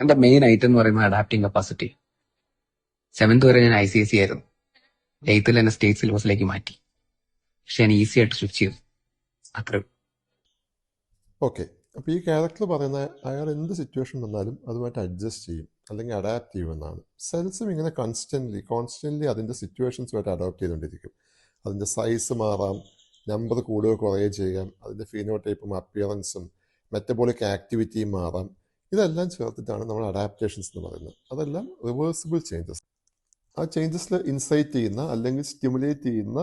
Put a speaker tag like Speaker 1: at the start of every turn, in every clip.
Speaker 1: എന്റെ main item എന്ന് പറയുന്നത് അഡാപ്റ്റിംഗ് കപ്പാസിറ്റി. 7th വരെ ഞാൻ ICSE ആയിരുന്നു. 8th എന്നെ സ്റ്റേറ്റ് സിലബസിലേക്ക് മാറ്റി. പക്ഷെ ഞാൻ ഈസി ആയിട്ട് സ്വിച്ച് ചെയ്തു. അത്ര
Speaker 2: ഓക്കെ. അപ്പോൾ ഈ ക്യാരക്ടർ പറയുന്ന അയാൾ എന്ത് സിറ്റുവേഷൻ വന്നാലും അതുമായിട്ട് അഡ്ജസ്റ്റ് ചെയ്യും അല്ലെങ്കിൽ അഡാപ്റ്റ് ചെയ്യുമെന്നാണ്. സെൽസും ഇങ്ങനെ കോൺസ്റ്റൻ്റ്ലി അതിൻ്റെ സിറ്റുവേഷൻസുമായിട്ട് അഡോപ്റ്റ് ചെയ്തുകൊണ്ടിരിക്കും. അതിൻ്റെ സൈസ് മാറാം, നമ്പർ കൂടുകയോ കുറയുകയോ ചെയ്യാം, അതിൻ്റെ ഫീനോടൈപ്പും അപ്പിയറൻസും മെറ്റബോളിക് ആക്ടിവിറ്റിയും മാറാം. ഇതെല്ലാം ചേർത്തിട്ടാണ് നമ്മൾ അഡാപ്റ്റേഷൻസ് എന്ന് പറയുന്നത്. അതെല്ലാം റിവേഴ്സിബിൾ ചേഞ്ചസ്. ആ ചേഞ്ചസിൽ ഇൻസൈറ്റ് ചെയ്യുന്ന അല്ലെങ്കിൽ സ്റ്റിമുലേറ്റ് ചെയ്യുന്ന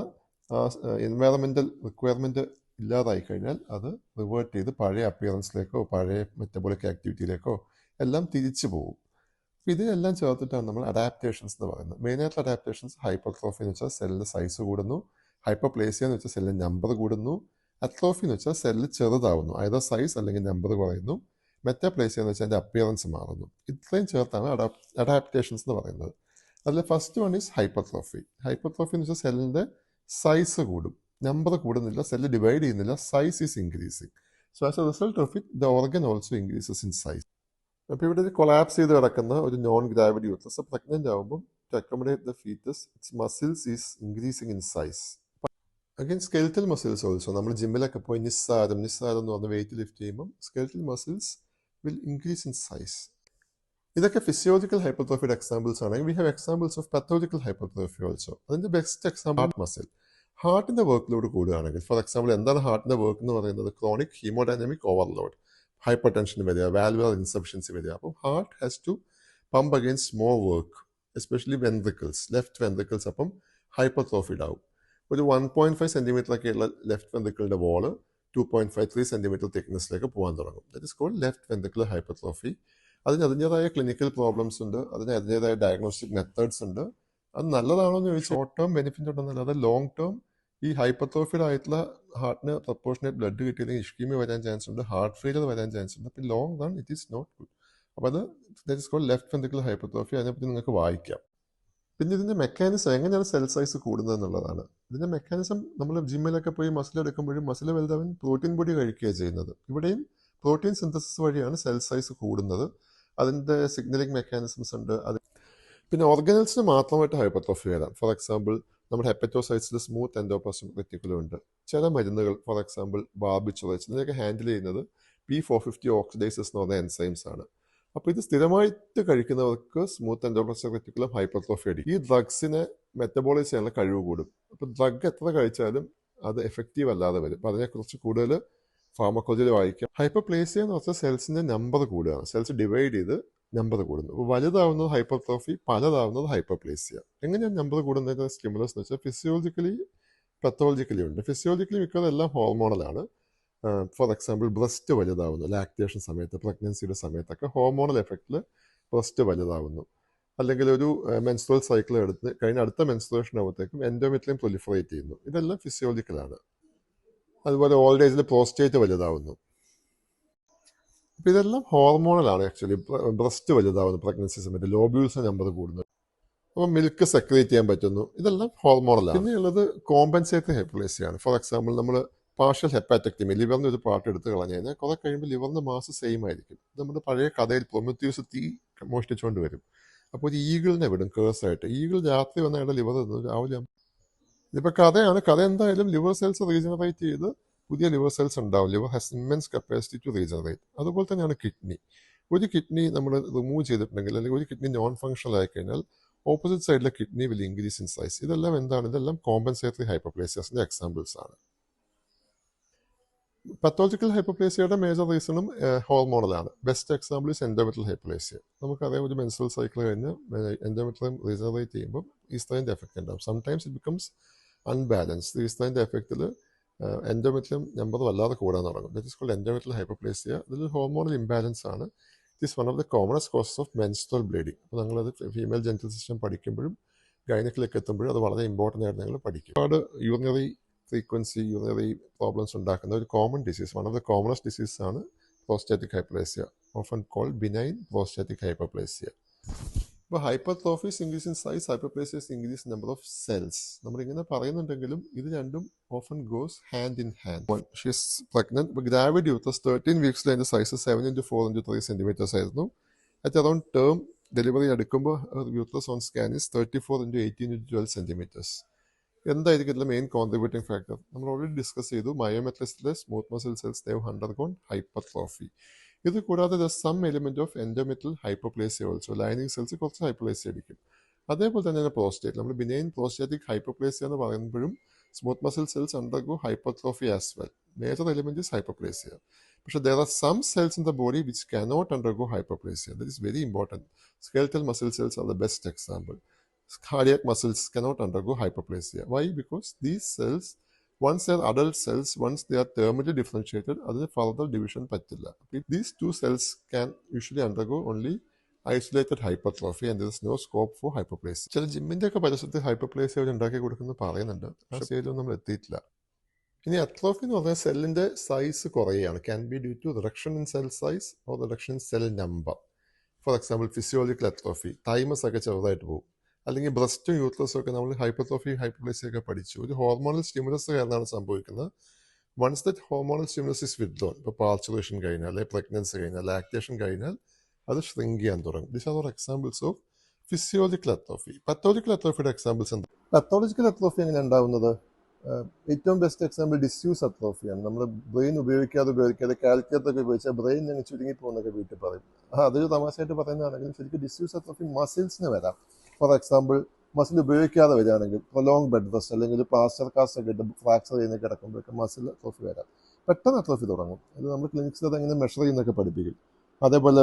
Speaker 2: എൻവയറമെൻ്റൽ റിക്വയർമെൻറ്റ് ഇല്ലാതായി കഴിഞ്ഞാൽ അത് റിവേർട്ട് ചെയ്ത് പഴയ അപ്പിയറൻസിലേക്കോ പഴയ മെറ്റബോളിക് ആക്ടിവിറ്റിയിലേക്കോ എല്ലാം തിരിച്ചു പോകും. അപ്പോൾ ഇതിനെല്ലാം ചേർത്തിട്ടാണ് നമ്മൾ അഡാപ്റ്റേഷൻസ് എന്ന് പറയുന്നത്. മെയിനായിട്ടുള്ള അഡാപ്റ്റേഷൻസ് ഹൈപ്പർട്രോഫി എന്ന് വെച്ചാൽ സെല്ലിൻ്റെ സൈസ് കൂടുന്നു, ഹൈപ്പർപ്ലേസിയ എന്ന് വെച്ചാൽ സെല്ലിൻ്റെ നമ്പർ കൂടുന്നു, അട്രോഫി എന്ന് വെച്ചാൽ സെല്ല് ചെറുതാവുന്നു, അതായത് സൈസ് അല്ലെങ്കിൽ നമ്പർ കുറയുന്നു, മെറ്റാപ്ലേസിയ എന്ന് വെച്ചാൽ അതിൻ്റെ അപ്പിയറൻസ് മാറുന്നു. ഇത്രയും ചേർത്താണ് അഡാപ്റ്റേഷൻസ് എന്ന് പറയുന്നത്. അതിൽ first one is hypertrophy. Hypertrophy എന്ന് വെച്ചാൽ സെല്ലിൻ്റെ സൈസ് കൂടും, നമ്പർ കൂടുന്നില്ല, സെല്ല് ഡിവൈഡ് ചെയ്യുന്നില്ല, size is increasing. So as a result of it the organ also increases in size. അപ്പോൾ ഇവിടെ ഒരു കൊളാപ്സ് ചെയ്ത് കിടക്കുന്ന ഒരു നോൺ ഗ്രാവിറ്റി യൂട്രസ് പ്രഗ്നൻ്റ് ആകുമ്പോൾ to accommodate the fetus its muscles is increasing in size. Again skeletal muscles also. നമ്മൾ ജിമ്മിലൊക്കെ പോയി നിസ്സാരം എന്ന് പറഞ്ഞ വെയിറ്റ് ലിഫ്റ്റ് ചെയ്യുമ്പോൾ skeletal muscles will increase in size. ഇതൊക്കെ ഫിസിയോളജിക്കൽ ഹൈപ്പർട്രോഫിയുടെ എക്സാമ്പിൾസ് ആണെങ്കിൽ we have examples of pathological hypertrophy also. അതിൻ്റെ ബെസ്റ്റ് എക്സാമ്പിൾ ഹാർട്ട് മസിൽ. ഹാർട്ടിൻ്റെ വർക്ക് ലോഡ് കൂടുകയാണെങ്കിൽ, ഫോർ എക്സാമ്പിൾ എന്താണ് ഹാർട്ടിൻ്റെ വർക്ക് എന്ന് പറയുന്നത്? Chronic hemodynamic overload, hypertension വരിക, വാൽവുലർ ഇൻസഫിഷ്യൻസി വരിക. അപ്പോൾ heart has to pump against more work, especially ventricles, left ventricles അപ്പം ഹൈപ്പർട്രോഫിഡ് ആവും. ഒരു 1.5 സെൻറ്റിമീറ്ററൊക്കെയുള്ള ലെഫ്റ്റ് വെൻട്രിക്കിളിൻ്റെ വോള് 2.53 സെൻറ്റിമീറ്റർ തിക്നെസ്സിലേക്ക് പോകാൻ തുടങ്ങും. That is called left ventricular hypertrophy. അതിന് അതിൻ്റേതായ ക്ലിനിക്കൽ പ്രോബ്ലംസ് ഉണ്ട്, അതിന് അതിൻ്റേതായ ഡയഗ്നോസ്റ്റിക് മെത്തേഡ്സ് ഉണ്ട്. അത് നല്ലതാണോ എന്ന് ചോദിച്ചാൽ ഷോർട്ട് ടേം ബെനിഫിറ്റ് ഉണ്ടെന്നല്ലാതെ ലോങ് ടേം ഈ ഹൈപ്പർട്രോഫിഡ് ആയിട്ടുള്ള ഹാർട്ടിന് പ്രപ്പോർഷനേറ്റ് ബ്ലഡ് കിട്ടിയില്ലെങ്കിൽ ഇഷ്കീമിയ വരാൻ ചാൻസ് ഉണ്ട്, ഹാർട്ട് ഫെയിലിയർ വരാൻ ചാൻസ് ഉണ്ട്. അപ്പോൾ long run it is not good. അപ്പോൾ അത് that is called left ventricular hypertrophy. അതിനെപ്പറ്റി നിങ്ങൾക്ക് വായിക്കാം. പിന്നെ ഇതിൻ്റെ മെക്കാനിസം, എങ്ങനെയാണ് സെൽ സൈസ് കൂടുന്നത് എന്നുള്ളതാണ്. ഇതിൻ്റെ മെക്കാനിസം നമ്മൾ ജിമ്മിലൊക്കെ പോയി മസിൽ എടുക്കുമ്പോഴും മസിൽ വലുതാവൻ പ്രോട്ടീൻ പൊടി കഴിക്കുകയാണ് ചെയ്യുന്നത്. ഇവിടെയും പ്രോട്ടീൻ സിന്തസിസ് വഴിയാണ് സെൽ സൈസ് കൂടുന്നത്. അതിൻ്റെ സിഗ്നലിംഗ് മെക്കാനിസംസ് ഉണ്ട്. പിന്നെ ഓർഗനൽസിന് മാത്രമായിട്ട് ഹൈപ്പർട്രോഫി വരാം. ഫോർ എക്സാമ്പിൾ നമ്മുടെ ഹെപ്പറ്റോസൈറ്റ്സിൽ സ്മൂത്ത് എൻഡോപ്ലാസ്മിക് റെറ്റിക്കുലം ഉണ്ട്. ചില മരുന്നുകൾ, ഫോർ എക്സാമ്പിൾ ബാർബിറ്റുറേറ്റ്സ്, ഇതിനൊക്കെ ഹാൻഡിൽ ചെയ്യുന്നത് P450 ഓക്സിഡൈസസ് എന്ന് പറഞ്ഞ എൻസൈംസ് ആണ്. അപ്പോൾ ഇത് സ്ഥിരമായിട്ട് കഴിക്കുന്നവർക്ക് സ്മൂത്ത് എൻഡോപ്ലാസ്മിക് റെറ്റിക്കുലം ഹൈപ്പർട്രോഫി അടിക്കും. ഈ ഡ്രഗ്സിനെ മെറ്റബോളൈസ് ചെയ്യാനുള്ള കഴിവ് കൂടും. അപ്പോൾ ഡ്രഗ് എത്ര കഴിച്ചാലും അത് എഫക്റ്റീവ് അല്ലാതെ വരും. അപ്പോൾ അതിനെക്കുറിച്ച് കൂടുതൽ ഫാർമക്കോളജിയിൽ വായിക്കാം. ഹൈപ്പർപ്ലേസിയ എന്ന് വെച്ചാൽ സെൽസിൻ്റെ നമ്പർ കൂടുകയാണ്, സെൽസ് ഡിവൈഡ് ചെയ്ത് നമ്പർ കൂടുന്നു. അപ്പോൾ വലുതാവുന്നത് ഹൈപ്പർട്രോഫി, പലതാവുന്നത് ഹൈപ്പർപ്ലേസിയ. എങ്ങനെയാണ് നമ്പർ കൂടുന്നതിൻ്റെ സ്റ്റിമുലസ് എന്ന് വെച്ചാൽ ഫിസിയോളജിക്കലി പത്തോളജിക്കലി ഉണ്ട്. ഫിസിയോളജിക്കലി മിക്കതെല്ലാം ഹോർമോണലാണ്. ഫോർ എക്സാമ്പിൾ ബ്രസ്റ്റ് വലുതാവുന്നു ലാക്ടേഷൻ സമയത്ത്, പ്രഗ്നൻസിയുടെ സമയത്തൊക്കെ ഹോർമോണൽ എഫക്റ്റിൽ ബ്രസ്റ്റ് വലുതാവുന്നു. അല്ലെങ്കിൽ ഒരു മെൻസ്ട്രൽ സൈക്കിൾ എടുത്ത് കഴിഞ്ഞ അടുത്ത മെൻസ്ട്രേഷൻ ആകുമ്പോഴത്തേക്കും എൻഡോമെട്രിയം പ്രൊലിഫറേറ്റ് ചെയ്യുന്നു. ഇതെല്ലാം ഫിസിയോളജിക്കലാണ്. അതുപോലെ ഓൾഡ് ഏജിൽ പ്രോസ്റ്റേറ്റ് വലുതാവുന്നു. അപ്പോൾ ഇതെല്ലാം ഹോർമോണലാണ്. ആക്ച്വലി ബ്രസ്റ്റ് വലുതാവുന്നു പ്രഗ്നൻസി സമയത്ത്, ലോബ്യൂൾസ് നമ്പർ കൂടുന്നു, അപ്പോൾ മിൽക്ക് സെക്രേറ്റ് ചെയ്യാൻ പറ്റുന്നു. ഇതെല്ലാം ഹോർമോണലാണ്. പിന്നെയുള്ളത് കോമ്പൻസേറ്ററി ഹൈപ്പർപ്ലേസിയാണ്. ഫോർ എക്സാമ്പിൾ നമ്മൾ പാർഷ്യൽ ഹെപ്പാറ്റക്ടമി, ലിവറിന് ഒരു പാർട്ട് എടുത്ത് കളഞ്ഞു കഴിഞ്ഞാൽ കുറെ കഴിയുമ്പോൾ ലിവറിൻ്റെ മാസ് സെയിം ആയിരിക്കും. നമ്മുടെ പഴയ കഥയിൽ പ്രൊമത്യൂസ് തീ മോഷ്ടിച്ചുകൊണ്ട് വരും. അപ്പോൾ ഒരു ഈഗിളിനെ വിടും കേഴ്സായിട്ട്. ഈഗിൾ രാത്രി വന്ന അയാളുടെ ലിവർ തന്നു, രാവിലെ ഇതിപ്പോൾ കഥയാണ്. കഥ എന്തായാലും ലിവർ സെൽസ് റീജനറേറ്റ് ചെയ്ത് പുതിയ ലിവർ സെൽസ് ഉണ്ടാവും. Liver has immense capacity to regenerate. അതുപോലെ തന്നെയാണ് കിഡ്നി. ഒരു കിഡ്നി നമ്മൾ റിമൂവ് ചെയ്തിട്ടുണ്ടെങ്കിൽ അല്ലെങ്കിൽ ഒരു കിഡ്നി നോൺ ഫങ്ഷണൽ ആയി കഴിഞ്ഞാൽ ഓപ്പോസിറ്റ് സൈഡിലെ kidney will increase in size. ഇതെല്ലാം എന്താണ്? ഇതെല്ലാം കോമ്പൻസേറ്ററി ഹൈപ്പർപ്ലേസിയസിൻ്റെ എക്സാമ്പിൾസ് ആണ്. പത്തോളജിക്കൽ ഹൈപ്പർപ്ലേസിയയുടെ മേജർ റീസണും ഹോർമോണലാണ്. Best example is endometrial hyperplasia. നമുക്കറിയാം ഒരു മെൻസ്ട്രൽ സൈക്കിൾ കഴിഞ്ഞ് എൻഡോമെട്രിയം റീജനറേറ്റ് ചെയ്യുമ്പോൾ ഈസ്ട്രൈൻ്റെ എഫക്റ്റ് ഉണ്ടാവും. Sometimes it becomes unbalanced. ഈസ്ട്രൈൻ്റെ എഫക്റ്റിൽ എൻഡോമെട്രിയം നമ്പർ വല്ലാതെ കൂടാൻ തുടങ്ങും. That is called endometrial hyperplasia. ഇതിൽ ഹോർമോണൽ ഇംബാലൻസ് ആണ്. It is one of the commonest causes of menstrual bleeding. അപ്പോൾ ഞങ്ങളത് ഫീമെയിൽ ജെനിറ്റൽ സിസ്റ്റം പഠിക്കുമ്പോഴും ഗൈനക്കിലേക്ക് എത്തുമ്പോഴും അത് വളരെ ഇമ്പോർട്ടൻ്റ് ആയിട്ട് ഞങ്ങൾ പഠിക്കും. ഒരുപാട് യൂറിനറി ഫ്രീക്വൻസി, യൂറിനറി പ്രോബ്ലംസ് ഉണ്ടാക്കുന്ന ഒരു common disease, one of the commonest disease ആണ് prostatic hyperplasia, often called benign prostatic hyperplasia. ഇപ്പോൾ hypertrophies increase in size, hyperplasias increase number of cells. നമ്മളിങ്ങനെ പറയുന്നുണ്ടെങ്കിലും ഇത് രണ്ടും often goes hand in hand. She is pregnant. Gravid uterus 13 വീക്സിൽ അതിൻ്റെ size 7 × 4 × 3 centimetres ആയിരുന്നു. At around term delivery എടുക്കുമ്പോൾ uterus on scan is 34x18x12 cm. എന്തായിരിക്കും ഇതിലെ മെയിൻ കോൺട്രിബ്യൂട്ടിംഗ് ഫാക്ടർ? നമ്മൾ ഓൾറെഡി ഡിസ്കസ് ചെയ്തു. മയോമെട്രിസിലെ smooth muscle cells they have undergone hypertrophy. ഇത് കൂടാതെ some element of endometrial hypoplasia also. Lining cells കുറച്ച് ഹൈപ്പോപ്ലേസിയ ആയിരിക്കും. അതേപോലെ തന്നെയാണ് പ്രോസ്റ്റേറ്റ്. നമ്മൾ ബിനൈൻ പ്രോസ്റ്റാറ്റിക് ഹൈപ്പോപ്ലേസിയ എന്ന് പറയുമ്പോഴും smooth muscle cells undergo hypertrophy as well. Major element is hypoplasia. പക്ഷെ there are some cells in the body which cannot undergo hyperplasia. That is very important. Skeletal muscle cells are the best example. Cardiac muscles cannot undergo hyperplasia. Why? Because these cells, once they are adult cells, once they are terminally differentiated, അതിന് further division പറ്റില്ല. These two cells can usually undergo only isolated hypertrophy and there is no scope for hyperplasia. ചില ജിമ്മിൻ്റെ ഒക്കെ പരിസരത്ത് hyperplasia അവർ ഉണ്ടാക്കി കൊടുക്കുന്നത് പറയുന്നുണ്ട്. ആ സ്റ്റേജിലൊന്നും നമ്മൾ എത്തിയിട്ടില്ല. ഇനി അട്രോഫി എന്ന് പറഞ്ഞാൽ സെല്ലിൻ്റെ സൈസ് കുറയുകയാണ്. Can be due to reduction in cell size or reduction in cell number. For example physiological atrophy, thymus ഒക്കെ ചെറുതായിട്ട് പോകും. അല്ലെങ്കിൽ ബ്രസ്റ്റും യൂട്രസും ഒക്കെ നമ്മൾ ഹൈപ്പർട്രോഫി ഹൈപ്പർപ്ലേസിയ ഒക്കെ പഠിച്ചു. ഒരു ഹോർമോണൽ സ്റ്റിമുലസ് കാരണമാണ് സംഭവിക്കുന്നത്. Once that hormonal stimulus is withdrawn, ഇപ്പോൾ പാർച്ചുറേഷൻ കഴിഞ്ഞാൽ, അല്ലെങ്കിൽ പ്രഗ്നൻസി കഴിഞ്ഞാൽ, ലാക്ടേഷൻ കഴിഞ്ഞാൽ അത് ഷ്രിങ്ക് ചെയ്യാൻ തുടങ്ങും. This are examples of physiological atrophy. Pathological അട്രോഫിയുടെ എക്സാമ്പിൾസ് എന്താ? പത്തോളജിക്കൽ അട്രോഫി എങ്ങനെ ഉണ്ടാവുന്നത്? ഏറ്റവും ബെസ്റ്റ് എക്സാമ്പിൾ ഡിസ്യൂസ് അട്രോഫിയാണ്. നമ്മൾ ബ്രെയിൻ ഉപയോഗിക്കാതെ കാൽക്കുലേറ്റർ ഒക്കെ ഉപയോഗിച്ചാൽ ബ്രെയിൻ ഞങ്ങൾ ചുരുങ്ങി പോകുന്നൊക്കെ വീട്ടിൽ പറയും. അതൊരു തമാശയായിട്ട് പറയുന്നതാണെങ്കിലും ശരിക്കും ഡിസ്യൂസ് അട്രോഫി മസിൽസിന് വരാം. ഫോർ എക്സാമ്പിൾ മസിൽ ഉപയോഗിക്കാതെ വരികയാണെങ്കിൽ പ്രൊലോങ് ബെഡ് റെസ്റ്റ് അല്ലെങ്കിൽ പ്ലാസ്റ്റർ കാസ്റ്റ് ഒക്കെ ഇട്ട് ഫ്രാക്ചർ ചെയ്യുന്ന കിടക്കുമ്പോഴൊക്കെ മസിൽ അട്രോഫി വരാം. പെട്ടെന്ന് അട്രോഫി തുടങ്ങും. അത് നമ്മൾ ക്ലിനിക്സിൽ അതെങ്ങനെ മെഷർ ചെയ്യുന്നൊക്കെ പഠിപ്പിക്കും. അതേപോലെ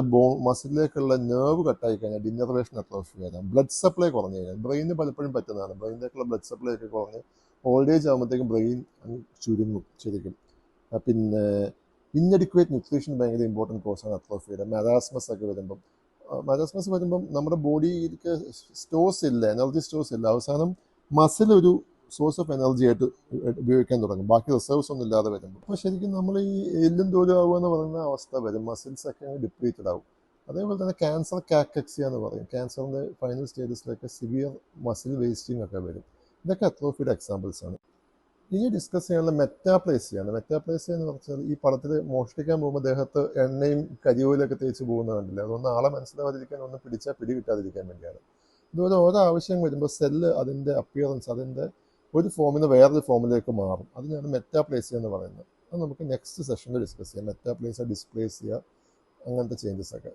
Speaker 2: മസിലിലേക്കുള്ള നെർവ് കട്ടായി കഴിഞ്ഞാൽ ഡിന്നർവേഷൻ അട്രോഫി വരാം. ബ്ലഡ് സപ്ലൈ കുറഞ്ഞു കഴിഞ്ഞാൽ ബ്രെയിന് പലപ്പോഴും പറ്റുന്നതാണ്. ബ്രെയിനിലേക്കുള്ള ബ്ലഡ് സപ്ലൈ ഒക്കെ കുറഞ്ഞ് ഓൾഡ് ഏജ് ആകുമ്പോഴത്തേക്കും ബ്രെയിൻ ചുരുങ്ങും ശരിക്കും. പിന്നെ ഇൻഅഡിക്വേറ്റ് ന്യൂട്രീഷൻ ഭയങ്കര ഇമ്പോർട്ടൻറ്റ് കോസാണ് അട്രോഫിയുടെ. മരാസ്മസ് ഒക്കെ വരുമ്പം നമ്മുടെ ബോഡിയിലേക്ക് സ്റ്റോഴ്സ് ഇല്ല, എനർജി സ്റ്റോഴ്സ് ഇല്ല. അവസാനം മസിൽ ഒരു സോഴ്സ് ഓഫ് എനർജി ആയിട്ട് ഉപയോഗിക്കാൻ തുടങ്ങും, ബാക്കി റിസർവ്സ് ഒന്നും ഇല്ലാതെ വരുമ്പോൾ. അപ്പോൾ ശരിക്കും നമ്മൾ ഈ എല്ലും തോലും ആവുക എന്ന് പറയുന്ന അവസ്ഥ വരും. മസിൽസ് ഒക്കെ ഡിപ്ലീറ്റഡ് ആവും. അതേപോലെ തന്നെ ക്യാൻസർ കാക്കക്സിയ എന്ന് പറയും. ക്യാൻസറിൻ്റെ ഫൈനൽ സ്റ്റേജസിലൊക്കെ സിവിയർ മസിൽ വേസ്റ്റിംഗ് ഒക്കെ വരും. ഇതൊക്കെ അട്രോഫിയുടെ എക്സാമ്പിൾസ് ആണ്. ഇനി ഡിസ്കസ് ചെയ്യാനുള്ള മെറ്റാപ്ലേസിയാണ്. മെറ്റാപ്ലേസിയ എന്ന് പറഞ്ഞാൽ ഈ പടത്തിൽ മോഷ്ടിക്കാൻ പോകുമ്പോൾ ദേഹത്ത് എണ്ണയും കരിയോലൊക്കെ തേച്ച് പോകുന്നത് കണ്ടില്ല. അതൊന്നും ആളെ മനസ്സിലാവാതിരിക്കാൻ, ഒന്ന് പിടിച്ചാൽ പിടി കിട്ടാതിരിക്കാൻ വേണ്ടിയാണ്. ഇതുപോലെ ഓരോ ആവശ്യം വരുമ്പോൾ സെല്ല് അതിൻ്റെ അപ്പിയറൻസ്, അതിൻ്റെ ഒരു ഫോമിൽ നിന്ന് വേറൊരു ഫോമിലേക്ക് മാറും. അതിനാണ് മെറ്റാപ്ലേസിയ എന്ന് പറയുന്നത്. അത് നമുക്ക് നെക്സ്റ്റ് സെഷനിൽ ഡിസ്കസ് ചെയ്യാം. മെറ്റാപ്ലേസിയ, ഡിസ്പ്ലേസിയ, അങ്ങനത്തെ ചേഞ്ചസ് ഒക്കെ.